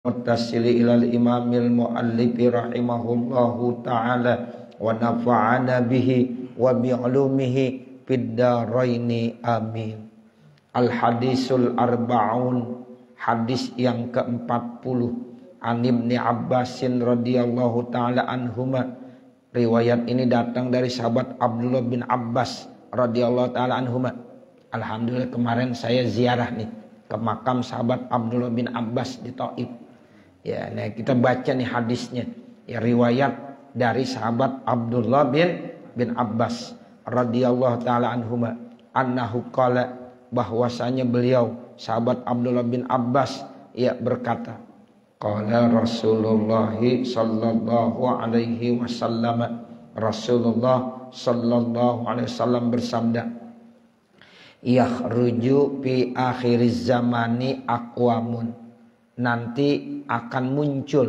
Muttasili ilal imamil muallifi rahimahullahu ta'ala wa nafa'ana bihi wa bi'ulumihi fid daraini amin. Al hadisul arba'un, hadis yang ke-40, an Ibni Abbasin radhiyallahu ta'ala anhuma. Riwayat ini datang dari sahabat Abdullah bin Abbas radhiyallahu ta'ala anhuma. Alhamdulillah kemarin saya ziarah nih ke makam sahabat Abdullah bin Abbas di Taif. Ya, nah kita baca nih hadisnya. Ya, riwayat dari sahabat Abdullah bin Abbas radhiyallahu taala anhuma, annahu qala, bahwasanya beliau sahabat Abdullah bin Abbas ya berkata, qala Rasulullah sallallahu alaihi wasallam, Rasulullah sallallahu alaihi wasallam bersabda, yakhruju fi akhiriz zamani aqwamun, nanti akan muncul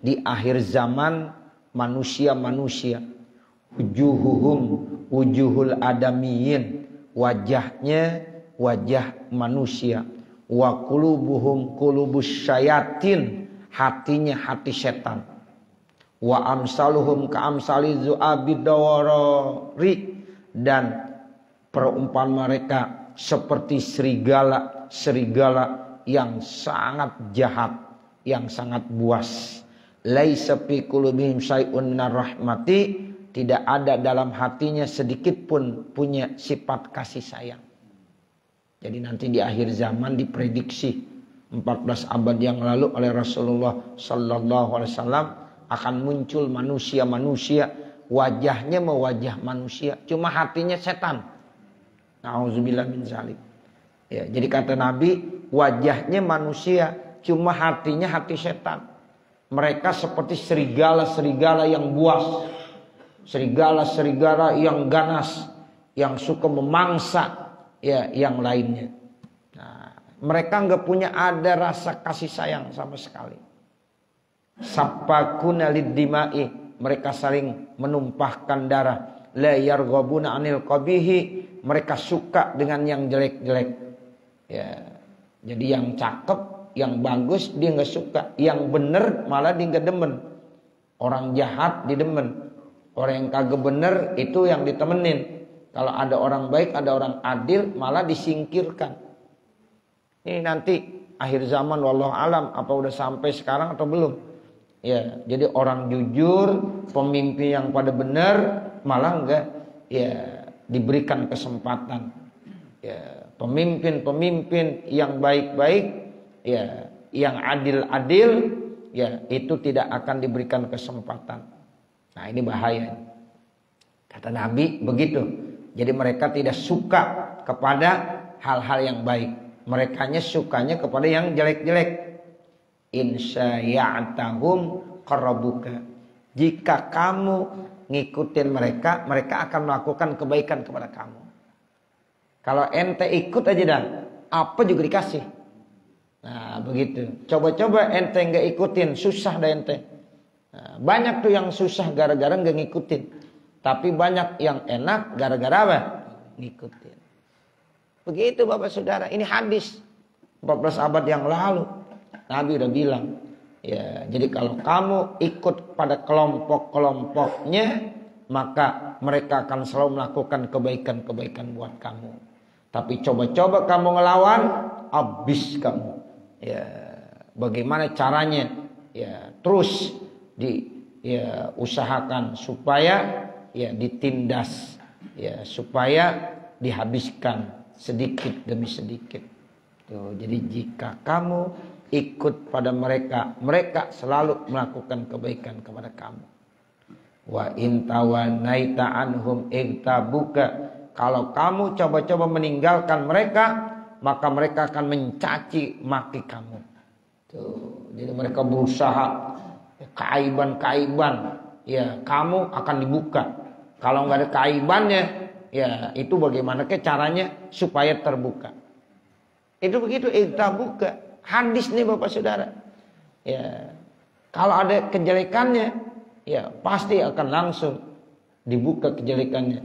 di akhir zaman manusia-manusia, wujuhul adamiyin, wajahnya wajah manusia, wa qulubuhum qulubus syayatin, hatinya hati setan, wa amsaluhum ka amsali zu'abid dawarari, dan perumpamaan mereka seperti serigala yang sangat jahat, yang sangat buas. Laisa fi qulubihim syai'un minar rahmati, tidak ada dalam hatinya sedikit pun punya sifat kasih sayang. Jadi nanti di akhir zaman diprediksi 14 abad yang lalu oleh Rasulullah sallallahu alaihi wasallam akan muncul manusia-manusia, wajahnya mewajah manusia, cuma hatinya setan. Nauzubillah min zalik. Ya, jadi kata Nabi, wajahnya manusia, cuma hatinya hati setan. Mereka seperti serigala-serigala yang buas, serigala-serigala yang ganas, yang suka memangsa ya yang lainnya. Nah, mereka nggak punya ada rasa kasih sayang sama sekali. Sappakuna lid-dima'i, mereka saling menumpahkan darah. La yarghabuna 'anil qabihi, mereka suka dengan yang jelek-jelek. Ya, jadi yang cakep, yang bagus dia nggak suka, yang bener malah dia nggak demen. Orang jahat didemen, orang yang kagak bener itu yang ditemenin. Kalau ada orang baik, ada orang adil, malah disingkirkan. Ini nanti akhir zaman, wallahu alam, apa udah sampai sekarang atau belum? Ya, jadi orang jujur, pemimpin yang pada benar, malah enggak ya diberikan kesempatan. Ya, pemimpin-pemimpin yang baik-baik, ya, yang adil-adil, ya, itu tidak akan diberikan kesempatan. Nah, ini bahaya. Kata Nabi begitu. Jadi mereka tidak suka kepada hal-hal yang baik. Merekanya sukanya kepada yang jelek-jelek. Insya ya'tahum qarabuka. Jika kamu ngikutin mereka, mereka akan melakukan kebaikan kepada kamu. Kalau ente ikut aja dah, apa juga dikasih. Nah begitu. Coba-coba ente nggak ikutin, susah dah ente. Nah, banyak tuh yang susah gara-gara nggak ngikutin. Tapi banyak yang enak gara-gara apa? Ngikutin. Begitu Bapak Saudara. Ini hadis 14 abad yang lalu. Nabi udah bilang. Ya, jadi kalau kamu ikut pada kelompok-kelompoknya, maka mereka akan selalu melakukan kebaikan-kebaikan buat kamu. Tapi coba-coba kamu ngelawan, habis kamu. Ya, bagaimana caranya? Ya, terus usahakan supaya ya ditindas, ya supaya dihabiskan sedikit demi sedikit. Tuh, jadi jika kamu ikut pada mereka, mereka selalu melakukan kebaikan kepada kamu. Wa in tawanaita anhum igtabuka, kalau kamu coba-coba meninggalkan mereka, maka mereka akan mencaci maki kamu. Tuh, jadi mereka berusaha keaiban-keaiban, ya kamu akan dibuka. Kalau nggak ada keaibannya, ya itu bagaimana caranya supaya terbuka. Itu begitu, igtabuka. Hadis nih Bapak Saudara. Ya, kalau ada kejelekannya, ya pasti akan langsung dibuka kejelekannya.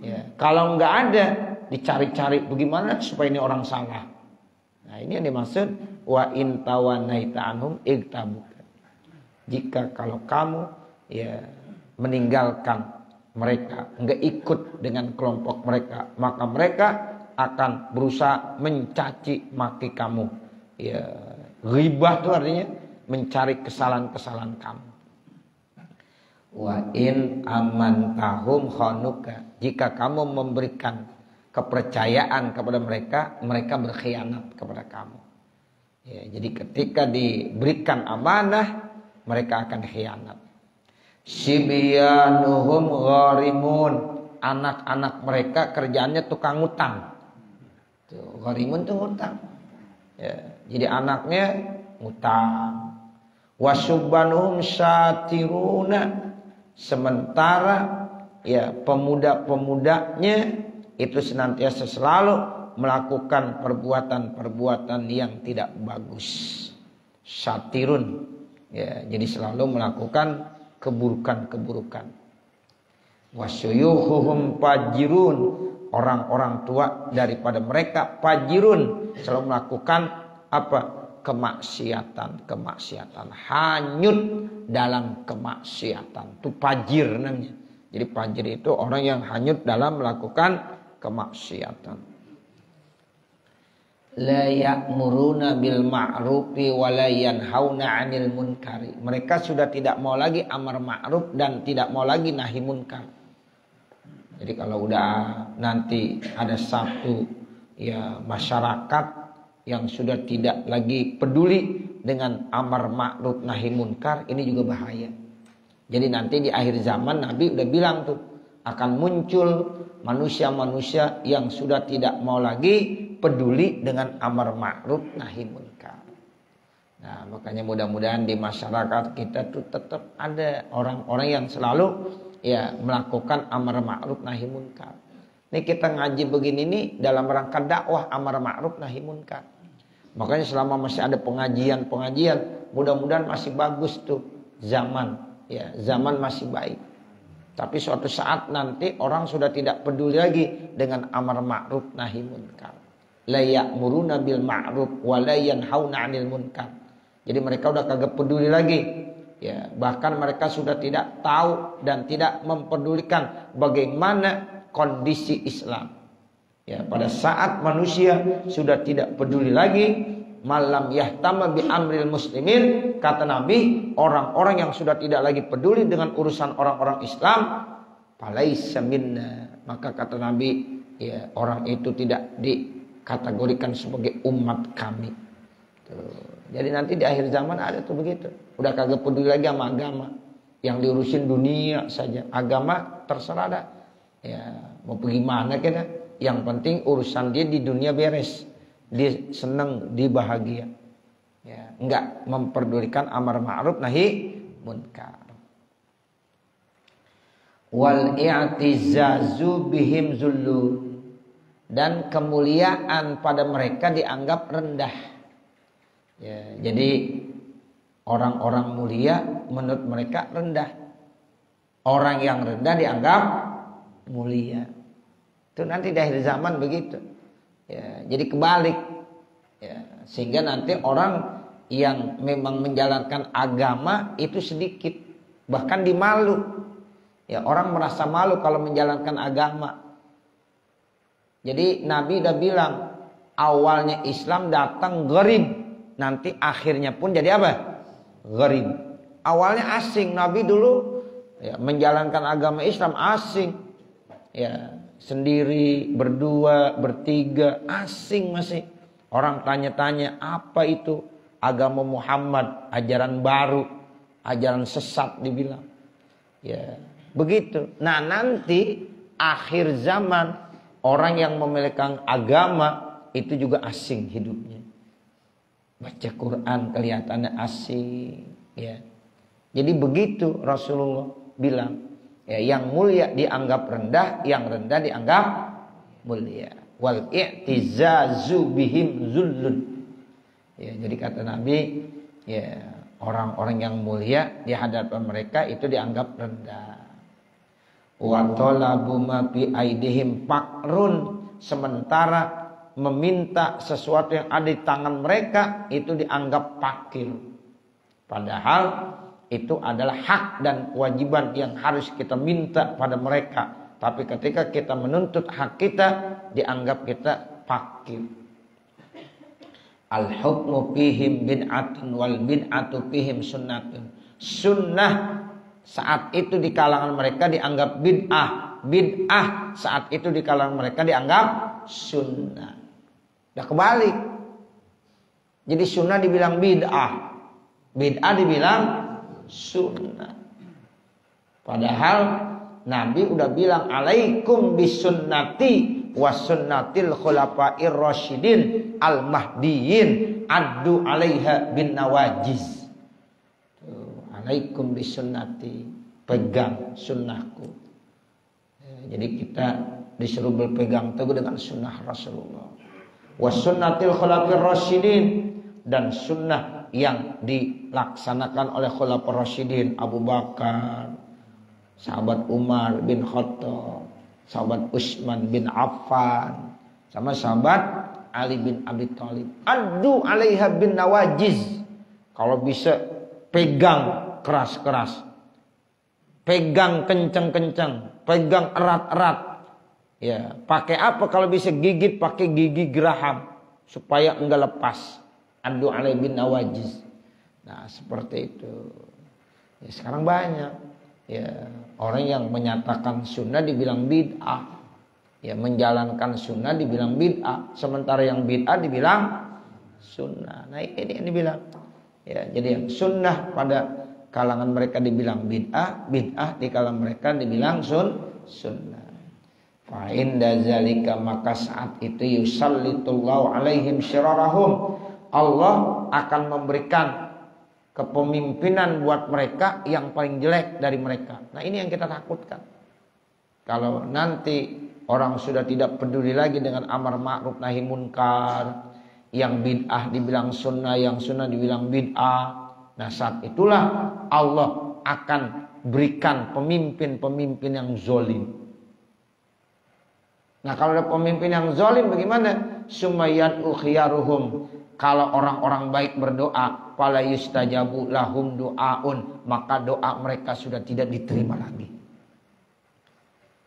Ya, kalau nggak ada, dicari-cari bagaimana supaya ini orang salah. Nah, ini yang dimaksud wa in tawanaita anhum igtabuka. Jika kalau kamu ya meninggalkan mereka, enggak ikut dengan kelompok mereka, maka mereka akan berusaha mencaci maki kamu. Ya, ghibah itu artinya mencari kesalahan-kesalahan kamu. Wa in amantahum khanuka. Jika kamu memberikan kepercayaan kepada mereka, mereka berkhianat kepada kamu. Ya, jadi ketika diberikan amanah, mereka akan khianat. Sibyanuhum gharimun. Anak-anak mereka kerjaannya tukang utang. Tuh, gharimun itu ngutang. Ya, jadi anaknya ngutang. Wasubbanuhum satiruna. Sementara ya pemuda-pemudanya itu senantiasa selalu melakukan perbuatan-perbuatan yang tidak bagus. Satirun. Ya, jadi selalu melakukan keburukan-keburukan. Wasyuyuhuhum fajirun. Orang-orang tua daripada mereka fajirun, selalu melakukan apa? Kemaksiatan. Hanyut dalam kemaksiatan. Itu fajir namanya. Jadi fajir itu orang yang hanyut dalam melakukan kemaksiatan. La ya'muruna bil ma'rufi wa la yanhauna 'anil munkari. Mereka sudah tidak mau lagi amar ma'ruf dan tidak mau lagi nahi munkar. Jadi kalau udah nanti ada satu ya masyarakat yang sudah tidak lagi peduli dengan amar ma'ruf nahi munkar, ini juga bahaya. Jadi nanti di akhir zaman Nabi udah bilang tuh akan muncul manusia-manusia yang sudah tidak mau lagi peduli dengan amar ma'ruf nahi munkar. Nah, makanya mudah-mudahan di masyarakat kita tuh tetap ada orang-orang yang selalu ya melakukan amar ma'ruf nahi munkar. Ini kita ngaji begini nih dalam rangka dakwah amar ma'ruf nahi munkar. Makanya selama masih ada pengajian, mudah-mudahan masih bagus tuh zaman. Ya, zaman masih baik. Tapi suatu saat nanti orang sudah tidak peduli lagi dengan amar ma'ruf nahi munkar. La ya'muruna bil ma'ruf wa la yanhauna 'anil munkar. Jadi mereka udah kagak peduli lagi. Ya, bahkan mereka sudah tidak tahu dan tidak mempedulikan bagaimana kondisi Islam. Ya, pada saat manusia sudah tidak peduli lagi, malam yahtama bi amril muslimin, kata Nabi, orang-orang yang sudah tidak lagi peduli dengan urusan orang-orang Islam, falaisa minna, maka kata Nabi, ya orang itu tidak dikategorikan sebagai umat kami. Tuh. Jadi nanti di akhir zaman ada tuh begitu. Udah kagak peduli lagi sama agama. Yang diurusin dunia saja. Agama terserah dah. Ya, mau pergi mana kita. Yang penting urusan dia di dunia beres. Dia senang, dia bahagia. Ya, enggak memperdulikan amar ma'ruf nahi munkar. Wal i'tizazu bihim zullun. Dan kemuliaan pada mereka dianggap rendah. Ya, jadi orang-orang mulia menurut mereka rendah. Orang yang rendah dianggap mulia. Itu nanti di akhir zaman begitu. Ya, jadi kebalik. Ya, sehingga nanti orang yang memang menjalankan agama itu sedikit, bahkan dimalu. Ya, orang merasa malu kalau menjalankan agama. Jadi Nabi udah bilang, awalnya Islam datang gharib. Nanti akhirnya pun jadi apa? Gharib. Awalnya asing. Nabi dulu ya, menjalankan agama Islam asing. Ya, sendiri, berdua, bertiga, asing masih. Orang tanya-tanya, apa itu agama Muhammad? Ajaran baru, ajaran sesat dibilang. Ya, begitu. Nah, nanti akhir zaman orang yang memelihara agama itu juga asing hidupnya. Baca Quran kelihatannya asing, ya. Jadi begitu Rasulullah bilang, ya, yang mulia dianggap rendah, yang rendah dianggap mulia. Wal i'tizazu bihim zullun. Ya, jadi kata Nabi, ya, orang-orang yang mulia di hadapan mereka itu dianggap rendah. Wa talabu ma bi aidihim fakrun, sementara meminta sesuatu yang ada di tangan mereka itu dianggap pakil. Padahal itu adalah hak dan kewajiban yang harus kita minta pada mereka. Tapi ketika kita menuntut hak kita, dianggap kita pakil. Al-hukmu fihim bid'atun wal bid'atu fihim sunnatun. Sunnah saat itu di kalangan mereka dianggap bid'ah. Bid'ah saat itu di kalangan mereka dianggap sunnah. Udah kebalik. Jadi sunnah dibilang bid'ah, bid'ah dibilang sunnah. Padahal Nabi udah bilang alaikum bisunnati wa sunnatil khulafa'ir rasyidin al mahdiyyin addu 'alaiha bin nawajiz. Alaikum bisunnati, pegang sunnahku. Jadi kita disuruh berpegang teguh dengan sunnah Rasulullah. Wasunnatil khulafir rasyidin, dan sunnah yang dilaksanakan oleh khulafir rasyidin, Abu Bakar, sahabat Umar bin Khattab, sahabat Utsman bin Affan, sama sahabat Ali bin Abi Thalib. Addu 'alaiha bin nawajiz. Kalau bisa pegang keras-keras, pegang kencang-kencang, pegang erat-erat. Ya, pakai apa kalau bisa gigit, pakai gigi geraham supaya enggak lepas. Addu 'alaiha bin nawajiz. Nah, seperti itu. Ya, sekarang banyak ya orang yang menyatakan sunnah dibilang bid'ah. Ya, menjalankan sunnah dibilang bid'ah, sementara yang bid'ah dibilang sunnah. Nah, ini yang dibilang. Ya, jadi yang sunnah pada kalangan mereka dibilang bid'ah, bid'ah di kalangan mereka dibilang sunnah. Fa inda zalika, maka saat itu yusallitullahu alaihim syirarahum, Allah akan memberikan kepemimpinan buat mereka yang paling jelek dari mereka. Nah, ini yang kita takutkan. Kalau nanti orang sudah tidak peduli lagi dengan amar ma'ruf nahi munkar, yang bid'ah dibilang sunnah, yang sunnah dibilang bid'ah. Nah, saat itulah Allah akan berikan pemimpin-pemimpin yang zolim. Nah, kalau ada pemimpin yang zolim bagaimana? Sumayyan ukhiyaruhum. Kalau orang-orang baik berdoa, fala yustajabu lahum du'aun, maka doa mereka sudah tidak diterima lagi.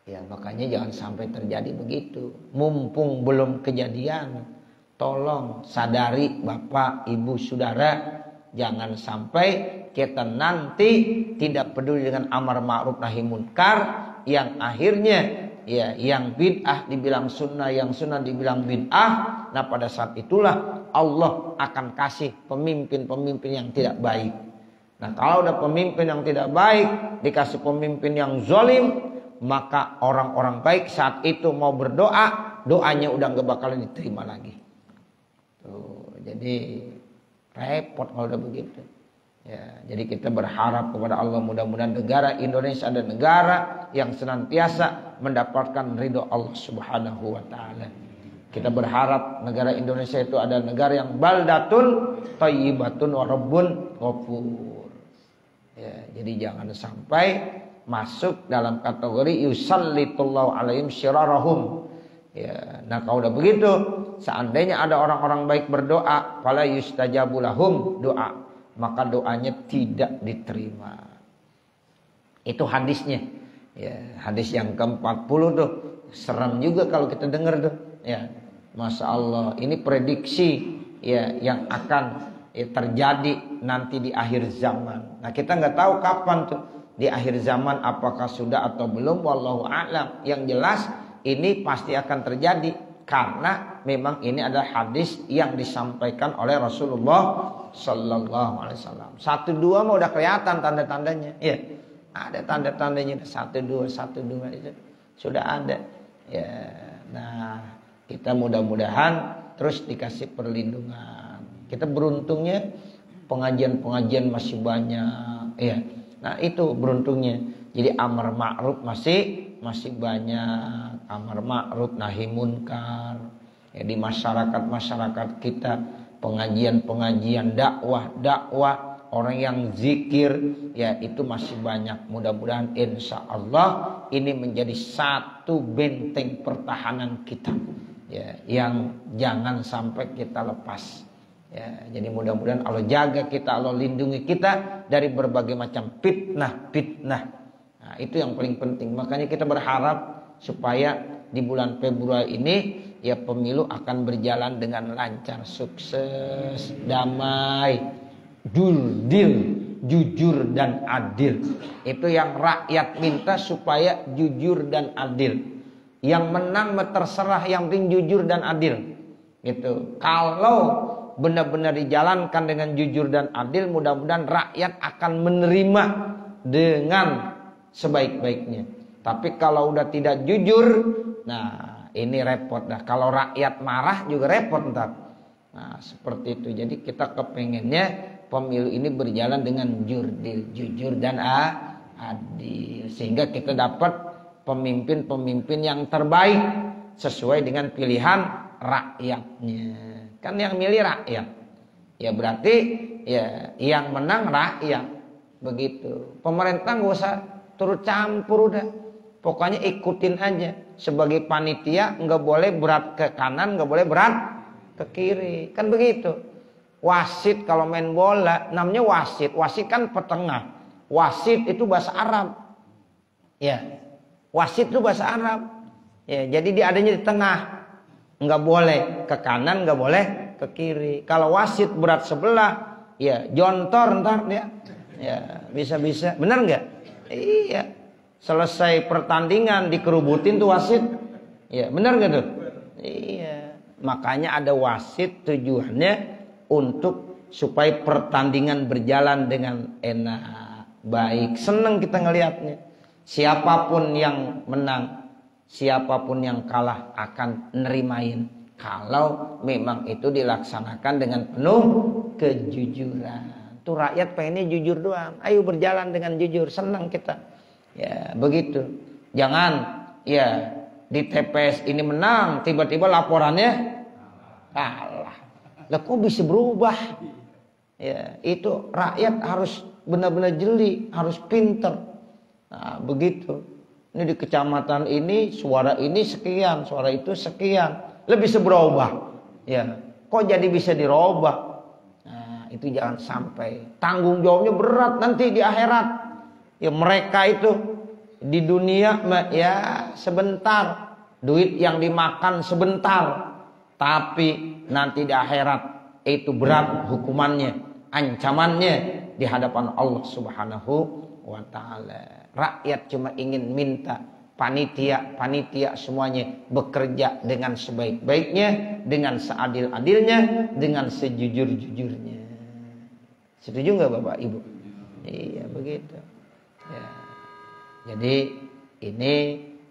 Ya, makanya jangan sampai terjadi begitu. Mumpung belum kejadian, tolong sadari Bapak, Ibu, Saudara, jangan sampai kita nanti tidak peduli dengan amar ma'ruf nahi munkar, yang akhirnya ya yang bid'ah dibilang sunnah, yang sunnah dibilang bid'ah. Nah, pada saat itulah Allah akan kasih pemimpin-pemimpin yang tidak baik. Nah, kalau ada pemimpin yang tidak baik dikasih pemimpin yang zalim, maka orang-orang baik saat itu mau berdoa, doanya udah gak bakalan diterima lagi. Tuh, jadi repot kalau udah begitu. Ya, jadi kita berharap kepada Allah, mudah-mudahan negara Indonesia ada negara yang senantiasa mendapatkan ridho Allah Subhanahu wa taala. Kita berharap negara Indonesia itu ada negara yang baldatun thayyibatun wa rabbun ghafur. Ya, jadi jangan sampai masuk dalam kategori yusallitullahu alaihim syirarahum. Ya, nah kalau udah begitu, seandainya ada orang-orang baik berdoa, fala yustajabu lahum doa, maka doanya tidak diterima. Itu hadisnya. Ya, hadis yang ke-40 tuh. Seram juga kalau kita dengar tuh. Ya, Masya Allah, ini prediksi ya yang akan terjadi nanti di akhir zaman. Nah, kita nggak tahu kapan tuh di akhir zaman, apakah sudah atau belum, wallahu a'lam. Yang jelas ini pasti akan terjadi karena memang ini adalah hadis yang disampaikan oleh Rasulullah Sallallahu Alaihi Wasallam. 1-2 mah udah kelihatan tanda-tandanya. Ya, ada tanda-tandanya. 1-2 itu sudah ada. Ya, nah kita mudah-mudahan terus dikasih perlindungan. Kita beruntungnya pengajian-pengajian masih banyak. Ya, nah itu beruntungnya. Jadi amar ma'ruf masih banyak, amar ma'ruf nahi munkar. Ya, di masyarakat kita pengajian-pengajian dakwah, orang yang zikir ya itu masih banyak. Mudah-mudahan insya Allah ini menjadi satu benteng pertahanan kita. ya, yang jangan sampai kita lepas. Ya, jadi mudah-mudahan Allah jaga kita, Allah lindungi kita dari berbagai macam fitnah. Nah, itu yang paling penting. Makanya kita berharap supaya di bulan Februari ini ya pemilu akan berjalan dengan lancar, sukses, damai, jujur dan adil. Itu yang rakyat minta, supaya jujur dan adil. Yang menang terserah, yang penting jujur dan adil. Gitu. Kalau benar-benar dijalankan dengan jujur dan adil, mudah-mudahan rakyat akan menerima dengan sebaik-baiknya. Tapi kalau udah tidak jujur, nah ini repot dah. Kalau rakyat marah juga repot ntar. Nah seperti itu. Jadi kita kepengennya pemilu ini berjalan dengan jujur dan adil, sehingga kita dapat pemimpin-pemimpin yang terbaik sesuai dengan pilihan rakyatnya. Kan yang milih rakyat. Ya berarti ya yang menang rakyat. Begitu. Pemerintah nggak usah turut campur udah. Pokoknya ikutin aja. Sebagai panitia nggak boleh berat ke kanan, nggak boleh berat ke kiri. Kan begitu. Wasit kalau main bola namanya wasit. Wasit kan petengah. Wasit itu bahasa Arab. Ya. Wasit itu bahasa Arab. Ya, jadi dia adanya di tengah. Nggak boleh ke kanan, nggak boleh ke kiri. Kalau wasit berat sebelah, ya jontor ntar dia. Ya bisa-bisa, benar nggak? Iya. Selesai pertandingan dikerubutin tuh wasit. Ya benar nggak tuh? Iya. Makanya ada wasit tujuannya untuk supaya pertandingan berjalan dengan enak, baik. Seneng kita ngelihatnya. Siapapun yang menang, siapapun yang kalah akan nerimain kalau memang itu dilaksanakan dengan penuh kejujuran. Tuh rakyat pengennya jujur doang. Ayo berjalan dengan jujur, senang kita. Ya begitu. Jangan ya di TPS ini menang, tiba-tiba laporannya kalah. Lah kok bisa berubah? Ya itu rakyat harus benar-benar jeli, harus pinter. Nah begitu. Ini di kecamatan ini suara ini sekian, suara itu sekian, lebih bisa berubah. Ya, kok jadi bisa dirubah? Nah, itu jangan sampai. Tanggung jawabnya berat nanti di akhirat. Ya mereka itu di dunia ya sebentar, duit yang dimakan sebentar, tapi nanti di akhirat itu berat hukumannya, ancamannya di hadapan Allah Subhanahu wa taala. Rakyat cuma ingin minta panitia semuanya bekerja dengan sebaik-baiknya, dengan seadil-adilnya, dengan sejujur-jujurnya. Setuju nggak Bapak Ibu? Iya begitu. Ya. Jadi ini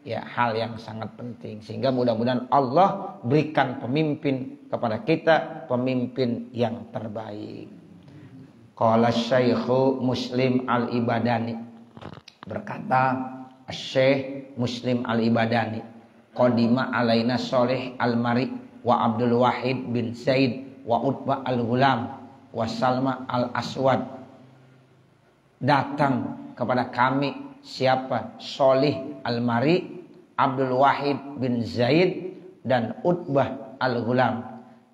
ya hal yang sangat penting, sehingga mudah-mudahan Allah berikan pemimpin kepada kita, pemimpin yang terbaik. Qala Syekh Muslim Al-Ibadani, berkata Syekh Muslim Al-Ibadani, qadima alaina Shalih Al-Mari wa Abdul Wahid bin Zaid wa Utbah Al-Ghulam wa Salma Al-Aswad. Datang kepada kami siapa? Shalih Al-Mari, Abdul Wahid bin Zaid dan Utbah Al-Ghulam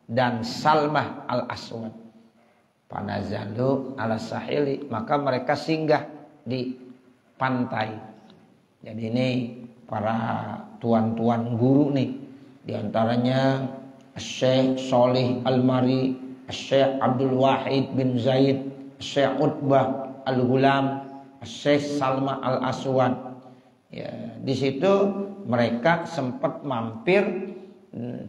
dan Salmah Al-Aswad. Panazalu ala sahili, maka mereka singgah di pantai. Jadi ini para tuan-tuan guru nih, diantaranya Syekh Shalih Al-Mari, Syekh Abdul Wahid bin Zaid, Syekh Utbah Al-Ghulam, Syekh Salma Al-Aswad. Ya, di situ mereka sempat mampir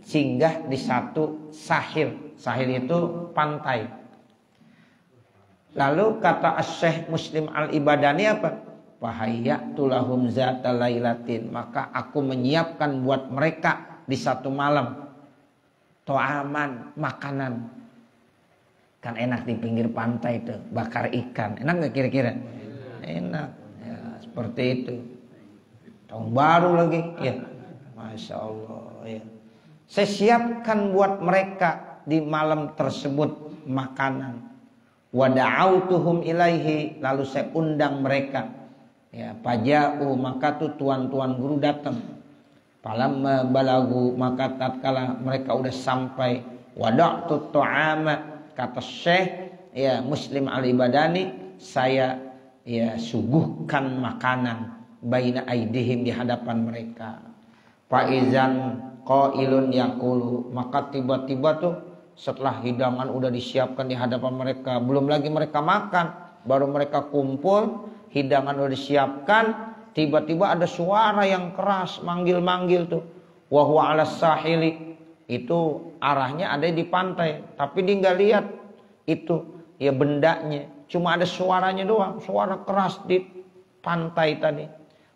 singgah di satu sahil. Sahil itu pantai. Lalu kata Syekh Muslim Al-Ibadani apa? Fahayyatu lahum zata lailatin, maka aku menyiapkan buat mereka di satu malam to'aman, makanan. Kan enak di pinggir pantai itu, bakar ikan. Enak nggak kira-kira? Enak. Ya, seperti itu. Tahun baru lagi, ya. Masya Allah. Ya. Saya siapkan buat mereka di malam tersebut makanan. Wada'autuhum ilaihi, lalu saya undang mereka. Ya, paja'u, maka tuh tuan-tuan guru datang. Falamma balagu, maka tatkala mereka udah sampai, wada'tu ta'ama, kata Syekh ya Muslim Al-Ibadani, saya ya suguhkan makanan baina aidihim, di hadapan mereka. Faizan qailun yaqulu, maka tiba-tiba tuh setelah hidangan udah disiapkan di hadapan mereka, belum lagi mereka makan, baru mereka kumpul, hidangan udah disiapkan, tiba-tiba ada suara yang keras manggil-manggil tuh. Wa huwa 'alas sahili, itu arahnya ada di pantai, tapi dia nggak lihat itu ya bendanya, cuma ada suaranya doang, suara keras di pantai tadi.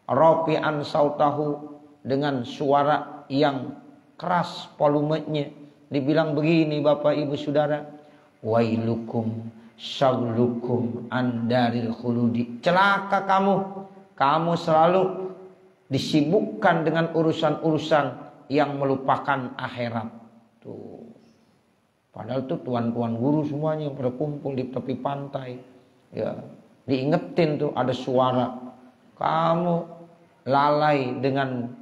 Rafi'an sautahu, dengan suara yang keras volumenya, dibilang begini Bapak Ibu Saudara, wailukum syaglukum andaril khuludi, celaka kamu selalu disibukkan dengan urusan-urusan yang melupakan akhirat. Tuh. Padahal tuh tuan-tuan guru semuanya pada kumpul di tepi pantai. Ya, diingetin tuh ada suara, kamu lalai dengan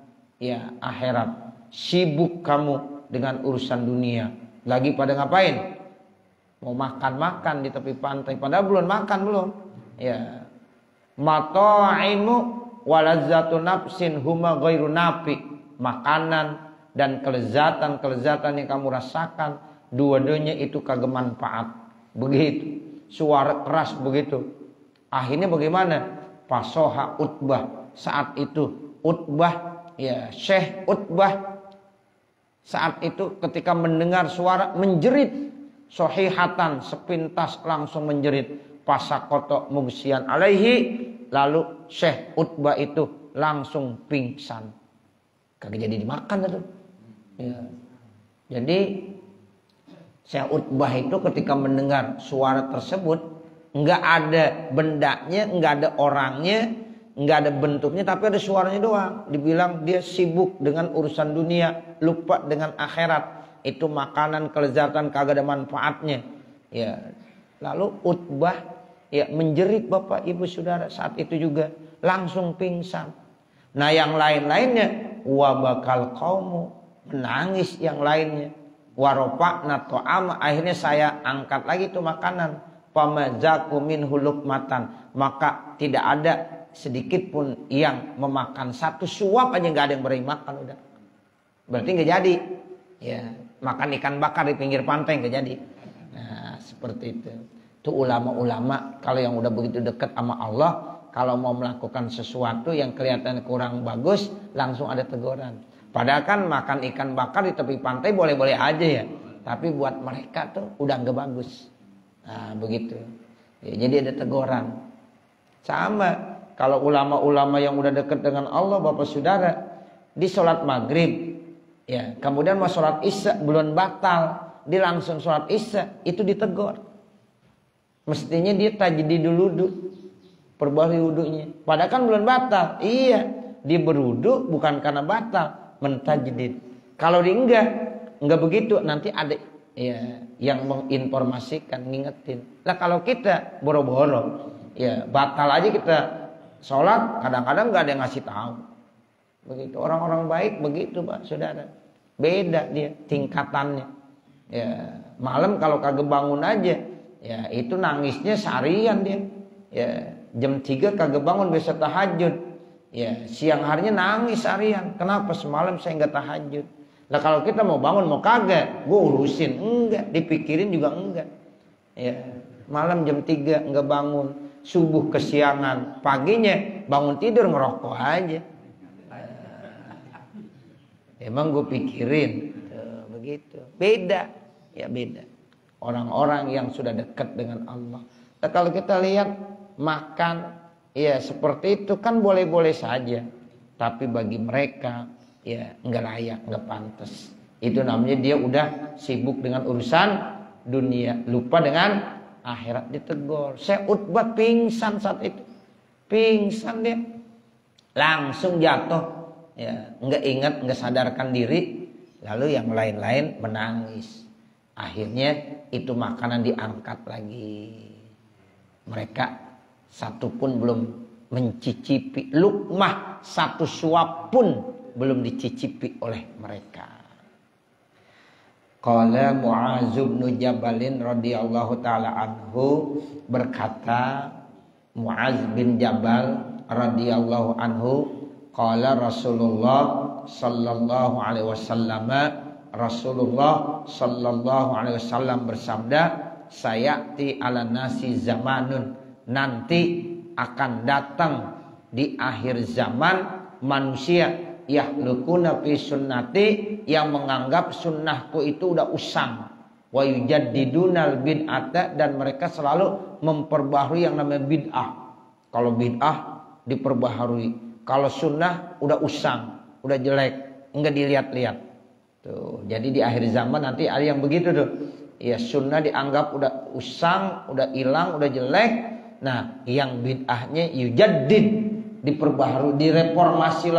ya akhirat, sibuk kamu dengan urusan dunia. Lagi pada ngapain? Mau makan-makan di tepi pantai, padahal belum makan belum. Ya. Mata'imu walazzatu nafsin huma ghairu nafi, makanan dan kelezatan yang kamu rasakan, dua-duanya itu kagak manfaat. Begitu, suara keras begitu. Akhirnya bagaimana? Fasoha Utbah, saat itu Utbah, ya Syekh Utbah, saat itu ketika mendengar suara menjerit, sohihatan, sepintas langsung menjerit. Pasakoto mugsian alaihi, lalu Syekh Utbah itu langsung pingsan. Kagak jadi dimakan itu. Ya. Jadi Syekh Utbah itu ketika mendengar suara tersebut, nggak ada bendanya, nggak ada orangnya, nggak ada bentuknya, tapi ada suaranya doang. Dibilang dia sibuk dengan urusan dunia, lupa dengan akhirat. Itu makanan kelezatan kagak ada manfaatnya. Ya. Lalu Utbah ya menjerit Bapak Ibu Saudara, saat itu juga langsung pingsan. Nah yang lain-lainnya wabakal qaumu, menangis yang lainnya. Warofa'na ta'ama, akhirnya saya angkat lagi itu makanan. Pamazaku minhu luqmatan, maka tidak ada sedikit pun yang memakan satu suap aja, nggak ada yang berani makan udah. Berarti nggak jadi. Ya, makan ikan bakar di pinggir pantai nggak jadi. Nah, seperti itu. Itu ulama-ulama kalau yang udah begitu dekat sama Allah, kalau mau melakukan sesuatu yang kelihatan kurang bagus, langsung ada teguran. Padahal kan makan ikan bakar di tepi pantai boleh-boleh aja ya. Tapi buat mereka tuh udah nggak bagus. Nah, begitu. Ya, jadi ada teguran. Sama kalau ulama-ulama yang udah dekat dengan Allah, Bapak Saudara, di sholat maghrib, ya, kemudian mau sholat isya belum batal, dia langsung sholat isya, itu ditegur. Mestinya dia tajdidul wudu, perbaharui wudunya. Padahal kan belum batal. Iya, dia berwudu bukan karena batal, mentajdid. Kalau dia enggak begitu, nanti ada ya yang menginformasikan, ngingetin. Lah kalau kita boro-boro, ya batal aja kita sholat, kadang-kadang nggak ada yang ngasih tahu. Begitu orang-orang baik begitu Pak Saudara. Beda dia tingkatannya. Ya malam kalau kagak bangun aja, ya itu nangisnya seharian dia. Ya jam 3 kagak bangun besok tahajud. Ya siang harinya nangis seharian. Kenapa semalam saya nggak tahajud? Nah kalau kita mau bangun mau kagak, gue urusin. Enggak, dipikirin juga enggak. Ya malam jam 3 enggak bangun, subuh kesiangan, paginya bangun tidur ngerokok aja. Emang gue pikirin tuh, begitu. Beda, ya beda. Orang-orang yang sudah dekat dengan Allah. Nah, kalau kita lihat makan, ya seperti itu kan boleh-boleh saja. Tapi bagi mereka, ya nggak layak, nggak pantas. Itu namanya dia udah sibuk dengan urusan dunia, lupa dengan akhirat. Ditegur. Syekh Utbah pingsan saat itu, pingsan dia, langsung jatuh. Ya, nggak ingat, nggak sadarkan diri. Lalu yang lain-lain menangis. Akhirnya itu makanan diangkat lagi. Mereka satu pun belum mencicipi lukmah, satu suap pun belum dicicipi oleh mereka. Qala Mu'adz bin Jabalin radhiyallahu taala anhu, berkata Mu'adz bin Jabal radhiyallahu anhu, qala Rasulullah sallallahu alaihi wasallam, Rasulullah sallallahu alaihi wasallam bersabda, sayati ala nasi zamanun, nanti akan datang di akhir zaman manusia yahlukuna fi sunnati, yang menganggap sunnahku itu udah usang, wa yujaddidunal bid'ata, dan mereka selalu memperbaharui yang namanya bid'ah. Kalau bid'ah diperbaharui, kalau sunnah udah usang, udah jelek, enggak dilihat-lihat. Tuh, jadi di akhir zaman nanti ada yang begitu tuh. Ya, sunnah dianggap udah usang, udah hilang, udah jelek. Nah, yang bid'ahnya yujaddid, diperbaharui, direformasi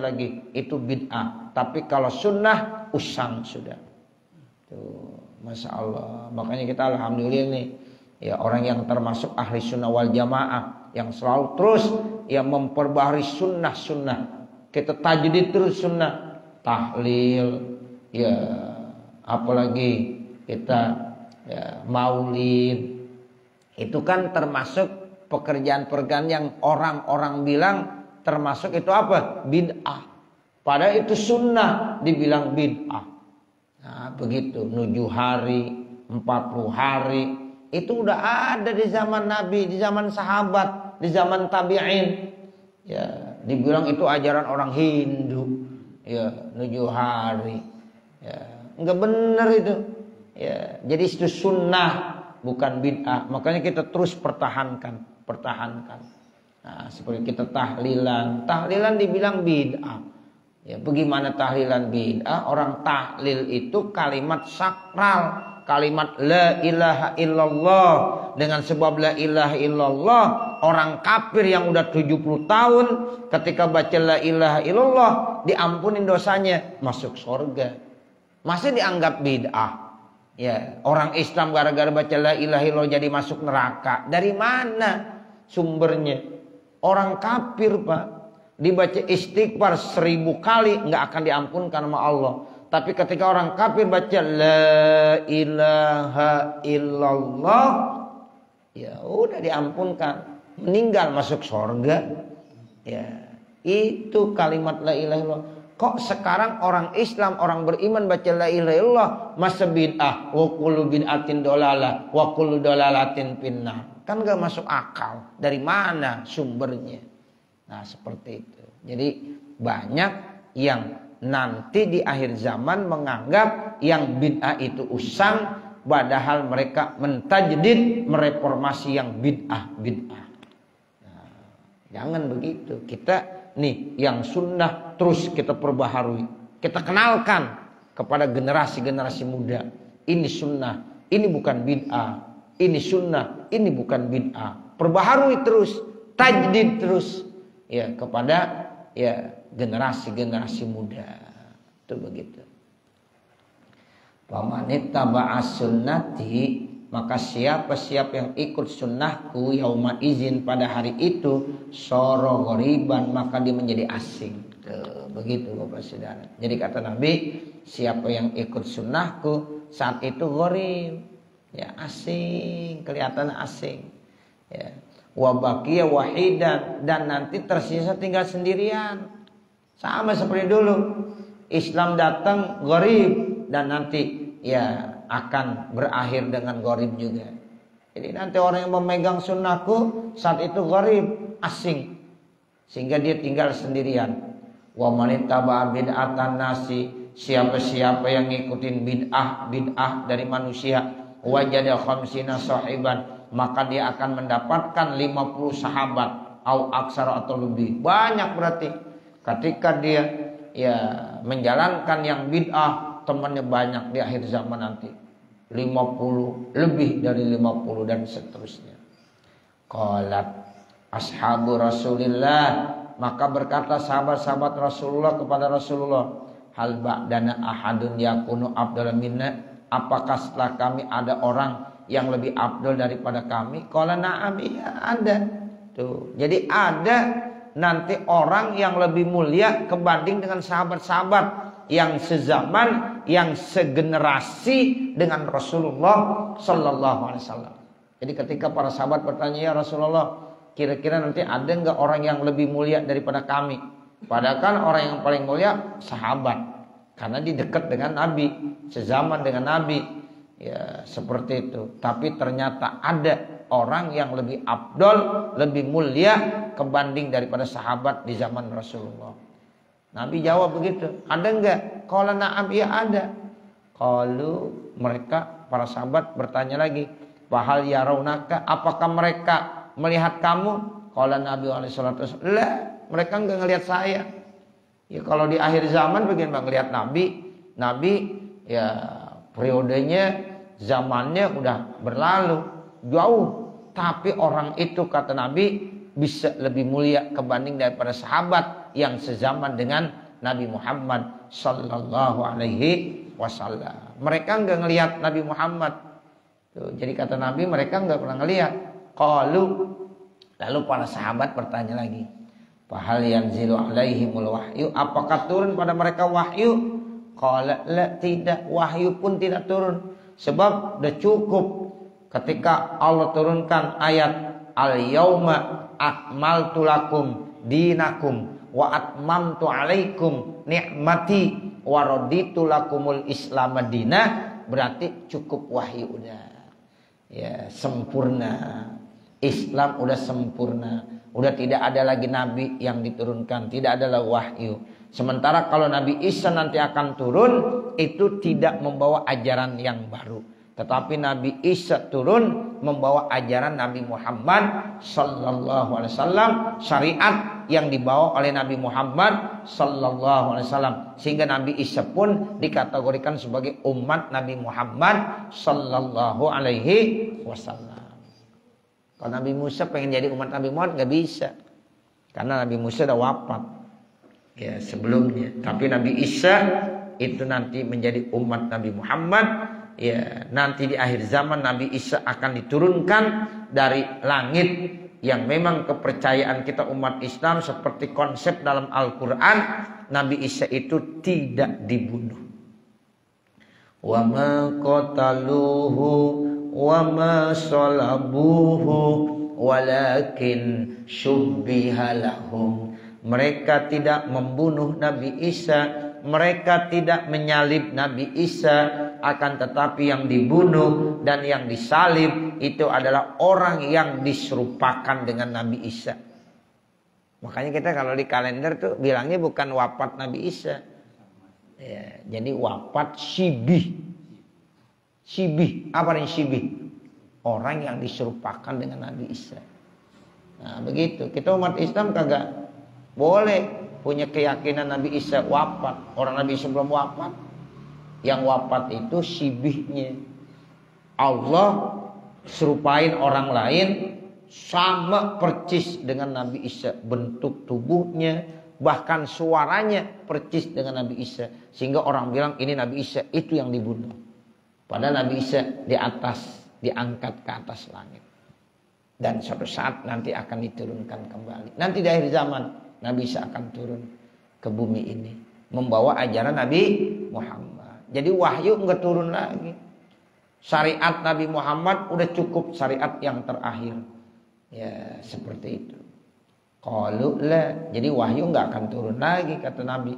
lagi, itu bid'ah. Tapi kalau sunnah usang sudah. Tuh, Masya Allah. Makanya kita alhamdulillah nih, ya orang yang termasuk ahli sunnah wal jamaah, yang selalu terus yang memperbaharui sunnah. Kita tajdid terus sunnah, tahlil, ya apalagi kita ya, maulid. Itu kan termasuk pekerjaan-pekerjaan yang orang-orang bilang termasuk itu apa? Bid'ah. Padahal itu sunnah dibilang bid'ah. Nah begitu, 7 hari, 40 hari, itu udah ada di zaman Nabi, di zaman sahabat, di zaman tabi'in. Ya, dibilang itu ajaran orang Hindu. Ya, 7 hari. Ya, enggak benar itu. Ya, jadi itu sunnah, bukan bid'ah. Makanya kita terus pertahankan. Nah, seperti kita tahlilan dibilang bid'ah. Ya, bagaimana tahlilan bid'ah? Orang tahlil itu kalimat sakral, kalimat la ilaha illallah. Dengan sebab la ilaha illallah, orang kafir yang udah 70 tahun ketika baca la ilaha illallah diampunin dosanya, masuk surga. Masih dianggap bid'ah. Ya, orang Islam gara-gara baca la ilaha illallah jadi masuk neraka. Dari mana sumbernya? Orang kafir, Pak, dibaca istighfar 1000 kali nggak akan diampunkan sama Allah. Tapi ketika orang kafir baca la ilaha illallah, ya udah diampunkan, meninggal masuk surga. Ya, itu kalimat la ilaha illallah. Kok sekarang orang Islam, orang beriman baca la ilaha illallah masa bid'ah, wa kullu bid'atin dolalah, wa kullu dolalatin finnar. Kan gak masuk akal. Dari mana sumbernya? Nah seperti itu. Jadi banyak yang nanti di akhir zaman menganggap yang bid'ah itu usang, padahal mereka mentajdid, mereformasi yang bid'ah. Nah, jangan begitu. Kita nih yang sunnah terus kita perbaharui, kita kenalkan kepada generasi muda, ini sunnah, ini bukan bid'ah, ini sunnah, ini bukan bid'ah. Perbaharui terus, tajdid terus ya kepada ya generasi muda. Itu begitu. Pamanittaba'a sunnati, maka siapa yang ikut sunnahku yauma izin, pada hari itu, soro ghoriban, maka dia menjadi asing. Tuh, begitu Bapak Saudara. Jadi kata Nabi, siapa yang ikut sunnahku saat itu gharib, ya asing, kelihatan asing. Ya. Wa baqiya wahidan, dan nanti tersisa tinggal sendirian. Sama seperti dulu. Islam datang gharib, dan nanti ya akan berakhir dengan gharib juga. Jadi nanti orang yang memegang sunnahku saat itu gharib, asing, sehingga dia tinggal sendirian. Wa manittaba bid'atan nasi, siapa yang ngikutin bid'ah dari manusia, wajada khamsina sahiban, maka dia akan mendapatkan 50 sahabat, au aksar atau lebih. Banyak berarti. Ketika dia ya menjalankan yang bid'ah, temannya banyak di akhir zaman nanti. 50, lebih dari 50 dan seterusnya. Qalat ashabu Rasulillah, maka berkata sahabat-sahabat Rasulullah kepada Rasulullah, hal ba'dana ahadun yakunu afdal minna, apakah setelah kami ada orang yang lebih afdal daripada kami? Qala na'am, iya ada. Tuh. Jadi ada nanti orang yang lebih mulia kebanding dengan sahabat-sahabat yang sezaman, yang segenerasi dengan Rasulullah sallallahu alaihi wasallam. Jadi ketika para sahabat bertanya, ya Rasulullah, kira-kira nanti ada enggak orang yang lebih mulia daripada kami? Padahal kan orang yang paling mulia sahabat, karena dia dekat dengan Nabi, sezaman dengan Nabi. Ya, seperti itu. Tapi ternyata ada orang yang lebih afdol, lebih mulia kebanding daripada sahabat di zaman Rasulullah. Nabi jawab begitu. Ada enggak? Qala na'am, ya ada. Kalau mereka para sahabat bertanya lagi, "Fahal yaraunaka?" Apakah mereka melihat kamu? Qala Nabi alaihi salatu wasallam, "La, mereka enggak ngelihat saya." Ya kalau di akhir zaman bagaimana ngelihat Nabi? Nabi ya periodenya, zamannya udah berlalu jauh, tapi orang itu kata Nabi bisa lebih mulia kebanding daripada sahabat yang sezaman dengan Nabi Muhammad sallallahu alaihi wasallam. Mereka enggak ngelihat Nabi Muhammad. Tuh, jadi kata Nabi mereka enggak pernah ngelihat. Lalu para sahabat bertanya lagi, "Fahal yanzilu alaihimul wahyu?" Apakah turun pada mereka wahyu? Qala la, tidak, wahyu pun tidak turun. Sebab sudah cukup ketika Allah turunkan ayat al-yauma akmaltu lakum dinakum wa atmamtu alaikum ni'mati wa raditu lakumul islam madinah, berarti cukup wahyu udah. Ya, sempurna. Islam udah sempurna. Udah tidak ada lagi nabi yang diturunkan, tidak ada lagi wahyu. Sementara kalau Nabi Isa nanti akan turun, itu tidak membawa ajaran yang baru. Tetapi Nabi Isa turun membawa ajaran Nabi Muhammad sallallahu alaihi wasallam, syariat yang dibawa oleh Nabi Muhammad sallallahu alaihi wasallam, sehingga Nabi Isa pun dikategorikan sebagai umat Nabi Muhammad sallallahu alaihi wasallam. Kalau Nabi Musa pengen jadi umat Nabi Muhammad nggak bisa, karena Nabi Musa udah wafat ya sebelumnya. Tapi Nabi Isa itu nanti menjadi umat Nabi Muhammad. Ya, nanti di akhir zaman Nabi Isa akan diturunkan dari langit, yang memang kepercayaan kita umat Islam seperti konsep dalam Al-Quran, Nabi Isa itu tidak dibunuh. Wa ma qataluhu wa ma salabuhu walakin syubbiha lahum. Mereka tidak membunuh Nabi Isa, mereka tidak menyalib Nabi Isa, akan tetapi yang dibunuh dan yang disalib itu adalah orang yang diserupakan dengan Nabi Isa. Makanya kita kalau di kalender tuh bilangnya bukan wafat Nabi Isa. Ya, jadi wafat syibih. Syibih, apa yang syibih? Orang yang diserupakan dengan Nabi Isa. Nah, begitu. Kita umat Islam kagak boleh punya keyakinan Nabi Isa wafat. Orang Nabi Isa belum wafat. Yang wafat itu syibihnya. Allah serupain orang lain sama percis dengan Nabi Isa. Bentuk tubuhnya, bahkan suaranya percis dengan Nabi Isa. Sehingga orang bilang ini Nabi Isa, itu yang dibunuh. Padahal Nabi Isa di atas, diangkat ke atas langit. Dan suatu saat nanti akan diturunkan kembali. Nanti di akhir zaman Nabi Isa akan turun ke bumi ini membawa ajaran Nabi Muhammad. Jadi wahyu enggak turun lagi. Syariat Nabi Muhammad udah cukup, syariat yang terakhir. Ya, seperti itu. Qalu la, jadi wahyu enggak akan turun lagi kata Nabi.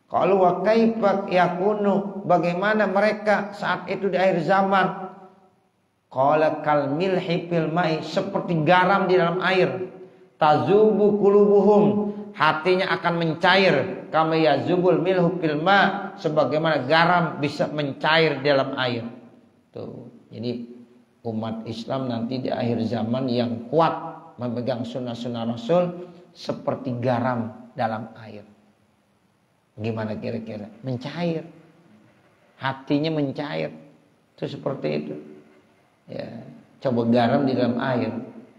Qalu wa kaifa yakunu, bagaimana mereka saat itu di akhir zaman? Qala kal milhi fil mai, seperti garam di dalam air. Tazubu qulubuhum, hatinya akan mencair. Kama yazubul milhu fil ma, sebagaimana garam bisa mencair dalam air. Tuh. Jadi umat Islam nanti di akhir zaman yang kuat memegang sunnah-sunnah Rasul seperti garam dalam air. Gimana kira-kira? Mencair. Hatinya mencair. Itu seperti itu. Ya, coba garam di dalam air.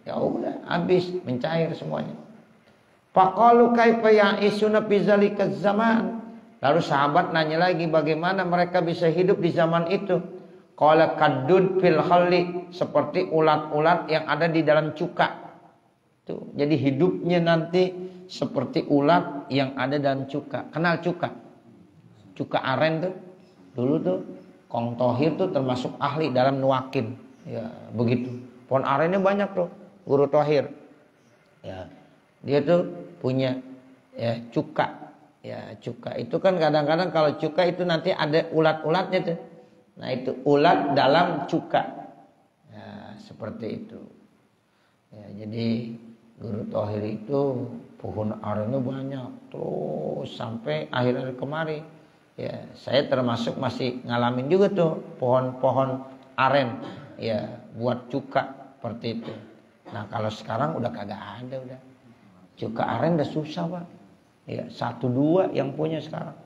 Ya udah, habis, mencair semuanya. Faqalu kaifa ya'isuna fi zalika zaman. Lalu sahabat nanya lagi, bagaimana mereka bisa hidup di zaman itu? Qala kaddud fil khalli, seperti ulat-ulat yang ada di dalam cuka. Tuh, jadi hidupnya nanti seperti ulat yang ada dalam cuka. Kenal cuka? Cuka aren tuh. Dulu tuh Kong Tohir tuh termasuk ahli dalam nuakin. Ya, begitu. Pohon arennya banyak tuh, Guru Tohir. Ya. Dia tuh punya ya cuka. Ya, cuka itu kan kadang-kadang kalau cuka itu nanti ada ulat-ulatnya tuh. Nah, itu ulat dalam cuka. Ya, seperti itu. Ya, jadi Guru Tohir itu pohon arennya banyak terus sampai akhir-akhir kemari. Ya, saya termasuk masih ngalamin juga tuh pohon-pohon aren ya buat cuka seperti itu. Nah, kalau sekarang udah kagak ada udah. Cuka aren udah susah, Pak. Ya, 1-2 yang punya sekarang.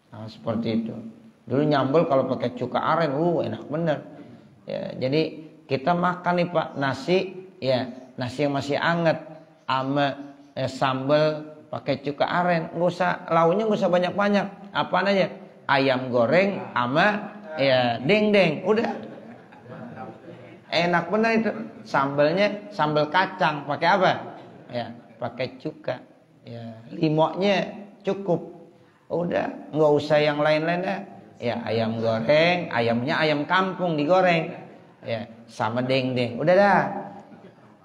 Nah, seperti itu. Dulu nyambel kalau pakai cuka aren, enak bener. Ya, jadi kita makan nih, Pak, nasi ya, nasi yang masih anget sama sambal pakai cuka aren, nggak usah launya, nggak usah banyak-banyak, apaan aja, ayam goreng sama ya dendeng, udah enak bener itu. Sambalnya sambal kacang, pakai apa? Ya pakai cuka, ya limoknya cukup, udah nggak usah yang lain-lain dah. Ya ayam goreng, ayamnya ayam kampung digoreng, ya sama dendeng, udah dah,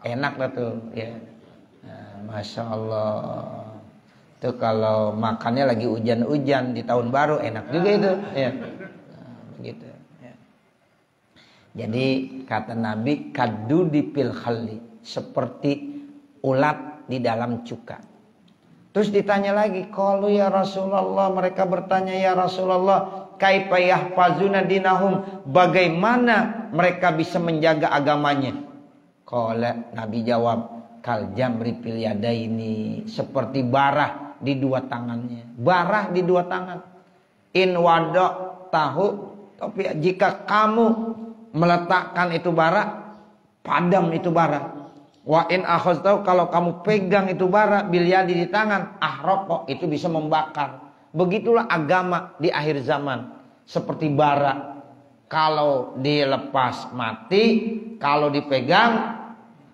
enak dah tuh, ya. Masya Allah. Itu kalau makannya lagi hujan-hujan di tahun baru enak juga itu. Ya. Nah, begitu. Ya. Jadi kata Nabi kadu dipil khali, seperti ulat di dalam cuka. Terus ditanya lagi, qalu ya Rasulullah, mereka bertanya ya Rasulullah, kaifa yahfazuna dinahum, bagaimana mereka bisa menjaga agamanya? Qala, Nabi jawab, kal jamri fil yadaini, seperti barah di dua tangannya. Barah di dua tangan. In wadok tahu, tapi jika kamu meletakkan itu bara, padam itu bara. Wa in akhadtahu, kalau kamu pegang itu bara bil yadi di tangan, ahraqa, itu bisa membakar. Begitulah agama di akhir zaman, seperti bara. Kalau dilepas mati, kalau dipegang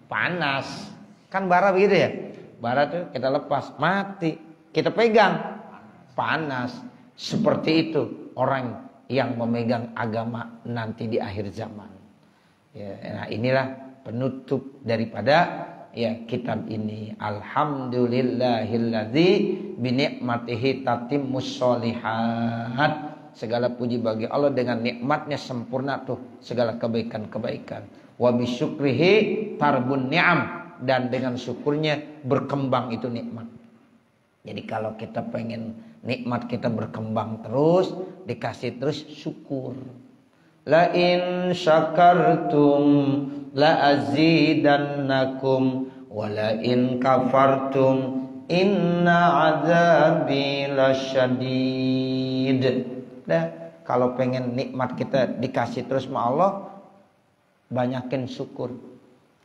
panas. Kan bara begitu ya? Bara tuh kita lepas mati, kita pegang panas. Seperti itu orang yang memegang agama nanti di akhir zaman. Ya, nah inilah penutup daripada ya kitab ini. Alhamdulillahilladzi binikmatihi tatimmus sholihat. Segala puji bagi Allah, dengan nikmatnya sempurna tuh segala kebaikan-kebaikan. Wa bisyukrihi tarbun ni'am, dan dengan syukurnya berkembang itu nikmat. Jadi kalau kita pengen nikmat kita berkembang terus, dikasih terus, syukur. La in syakartum la azidannakum wa la in kafartum inna azabi lasyadid. Nah, kalau pengen nikmat kita dikasih terus sama Allah, banyakin syukur.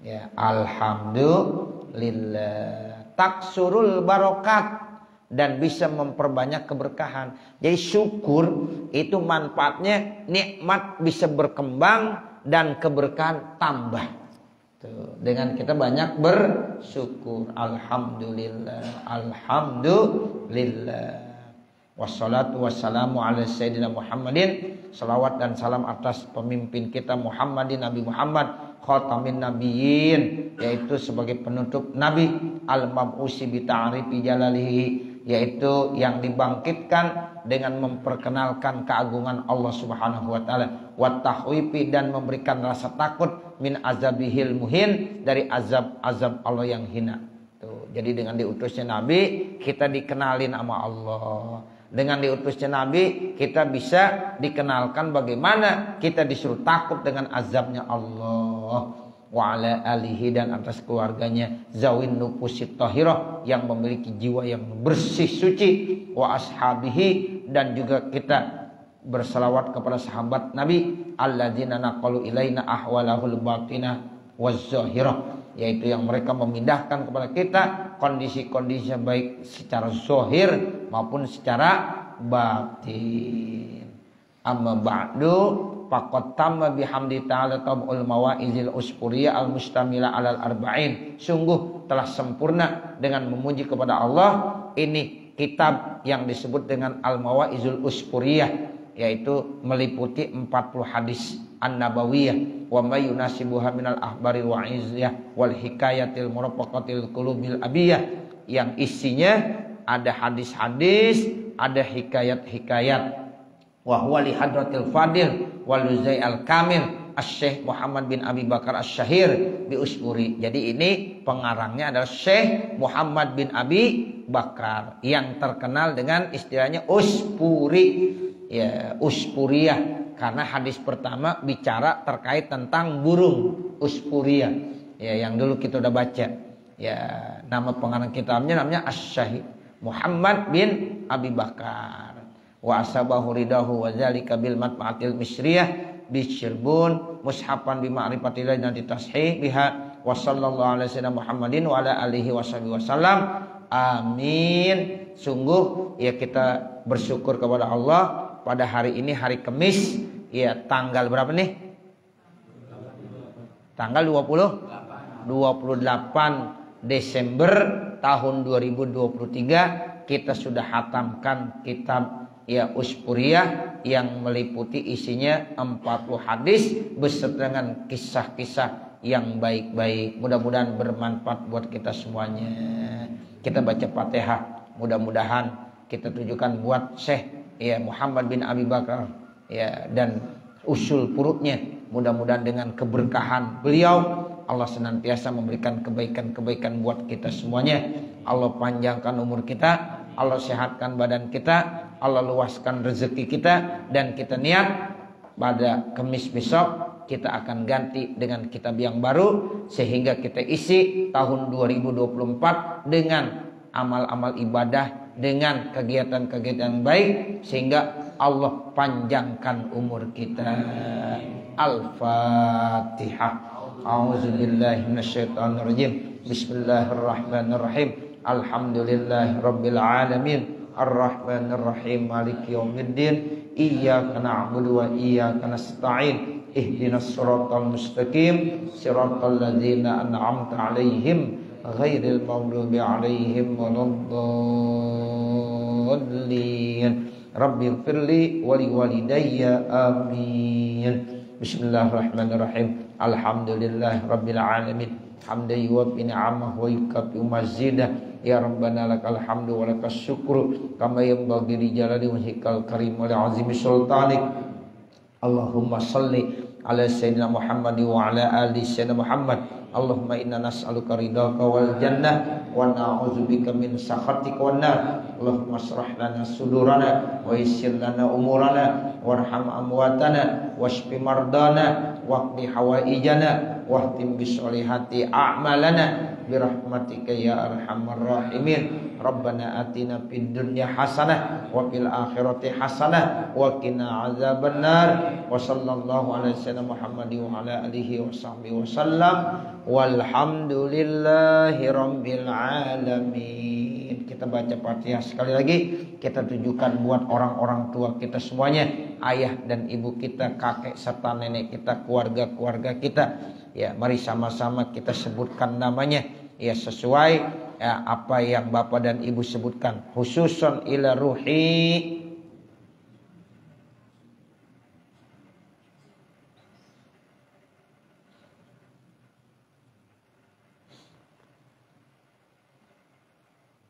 Ya, alhamdulillah. Taksurul barokat, dan bisa memperbanyak keberkahan. Jadi syukur itu manfaatnya, nikmat bisa berkembang dan keberkahan tambah. Tuh, dengan kita banyak bersyukur. Alhamdulillah, alhamdulillah. Wassalatu wassalamu ala sayyidina Muhammadin. Salawat dan salam atas pemimpin kita Muhammadin, Nabi Muhammad, khatamin nabiyyin, yaitu sebagai penutup nabi, al-mab'usi bi ta'rifi jalalihi, yaitu yang dibangkitkan dengan memperkenalkan keagungan Allah Subhanahu wa taala, wa tahwifi, dan memberikan rasa takut, min azabihil muhin, dari azab Allah yang hina. Tuh, jadi dengan diutusnya nabi kita dikenalin sama Allah. Dengan diutusnya nabi kita bisa dikenalkan bagaimana kita disuruh takut dengan azabnya Allah. Wa ala alihi, dan atas keluarganya, zawin nufusit tahirah, yang memiliki jiwa yang bersih suci, wa ashabihi, dan juga kita bersalawat kepada sahabat Nabi, alladzina naqalu ilaina ahwalahul batinah waz-zahirah, yaitu yang mereka memindahkan kepada kita kondisi-kondisi baik secara zahir maupun secara batin. Amma ba'du, faqad tamma bihamdi ta'ala tab'ul mawaizil usfuriyah al-mustamila alal arba'in. Sungguh telah sempurna dengan memuji kepada Allah ini kitab yang disebut dengan al-mawaizul usfuriyah, yaitu meliputi 40 hadis an-nabawiyah wa ma yunasibuha minal ahbaril wa'iziyah wal hikayatil murafaqatil qulubil abiyah, yang isinya ada hadis-hadis, ada hikayat-hikayat. Wa huwa li hadratil fadil wal luzai al kamil Asy-Syaikh Muhammad bin Abi Bakar Asy-Syahir bi Usfuri. Jadi ini pengarangnya adalah Syekh Muhammad bin Abi Bakar yang terkenal dengan istilahnya Usfuri, ya, Usfuriyah, karena hadis pertama bicara terkait tentang burung Usfuriyah, ya, yang dulu kita udah baca. Ya, nama pengarang kitabnya namanya Asy-Syaikh Muhammad bin Abi Bakar. Wa asabahu ridahu wa zalika bil matba'atil misriyah bisyrbun mushafan bi ma'rifatillah dan ditashih biha wa sallallahu alaihi wasallam Muhammadin wa ala alihi wasallam. Amin. Sungguh ya kita bersyukur kepada Allah pada hari ini, hari Kamis, ya, tanggal berapa nih? Tanggal 28 Desember tahun 2023 kita sudah hatamkan kitab, ya, Usfuriyah yang meliputi isinya 40 hadis beserta dengan kisah-kisah yang baik-baik. Mudah-mudahan bermanfaat buat kita semuanya. Kita baca Fatihah, mudah-mudahan kita tujukan buat Syekh, ya, Muhammad bin Abi Bakar, ya, dan usul purutnya. Mudah-mudahan dengan keberkahan beliau Allah senantiasa memberikan kebaikan-kebaikan buat kita semuanya. Allah panjangkan umur kita, Allah sehatkan badan kita, Allah luaskan rezeki kita, dan kita niat pada Kamis besok kita akan ganti dengan kitab yang baru sehingga kita isi tahun 2024 dengan amal-amal ibadah, dengan kegiatan-kegiatan baik sehingga Allah panjangkan umur kita. Al-Fatihah. A'udzubillahi minasyaitonirrajim. Bismillahirrahmanirrahim. Alhamdulillahirabbil alamin. Ar-Rahmanir-Rahim. Maliki yaumiddin. Iyyaka na'budu wa iyyaka nasta'in. Ihdinas siratal mustaqim. Siratal ladzina an'amta 'alaihim ghairil maghdubi 'alaihim waladdallin. Rabbighfirli wa liwalidayya. Amin. Bismillahirrahmanirrahim. Alhamdulillahirabbil alamin. Hamdan yuwaffi ni'amahu wa yukafi mazidah. Ya Rabbana lakal hamdu wa lakas syukru kama yanbaghi li jalali wajhikal karim wa li azimi sultanik. Allahumma salli ala sayyidina Muhammad wa ala ali sayyidina Muhammad. Allahumma inna nas'aluka ridhaka wal jannah wa na'udzubika min sakhatika wan nar. Allahumma shrah lana sudurana wa yassir lana umurana warham amwatana washfi mardana waqdi hawaijana wahtim bisolihati a'malana birahmatika ya arhamar rahimin. Rabbana atina fid dunya hasanah wa fil akhirati hasanah wa qina azabannar. Wa sallallahu ala sayyidina Muhammad wa ala alihi wa sahbihi wasallam. Walhamdulillahi rabbil alamin. Kita baca Fatihah sekali lagi. Kita tujukan buat orang-orang tua kita semuanya, ayah dan ibu kita, kakek serta nenek kita, keluarga-keluarga kita. Ya, mari sama-sama kita sebutkan namanya, ya, sesuai, ya, apa yang bapak dan ibu sebutkan. Khususon ila ruhi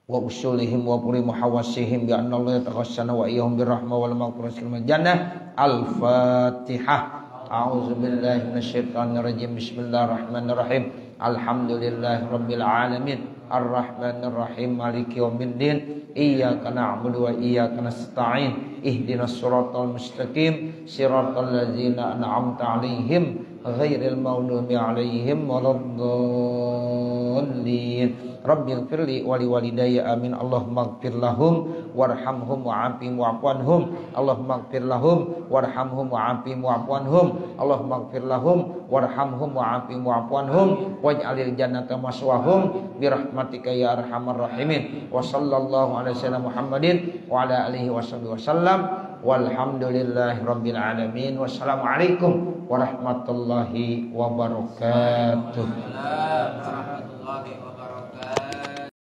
wa usulihim wa puri muhawasihim bi anna Allah yataghassana wa iyyahum birrahmah wal maghfirah wal jannah. Al-Fatihah. A'udzu billahi minasyaitonir rajim. Bismillahirrahmanirrahim. Alhamdulillahi rabbil alamin. Ar-Rahmanir Rahim. Maliki yaumiddin. Iyyaka na'budu wa iyyaka nasta'in. Ihdinas siratal mustaqim. Siratal ladzina an'amta 'alaihim ghairil maghdubi 'alaihim waladdallin. الضالين رب اغفر لي ولوالدي آمين اللهم اغفر لهم وارحمهم وعافهم واعف عنهم اللهم اغفر لهم وارحمهم وعافهم واعف عنهم اللهم اغفر لهم وارحمهم وعافهم واعف عنهم واجعل الجنة مثواهم برحمتك يا أرحم الراحمين وصلى الله على سيدنا محمد وعلى آله وصحبه وسلم walhamdulillahi rabbil alamin wassalamualaikum warahmatullahi wabarakatuh.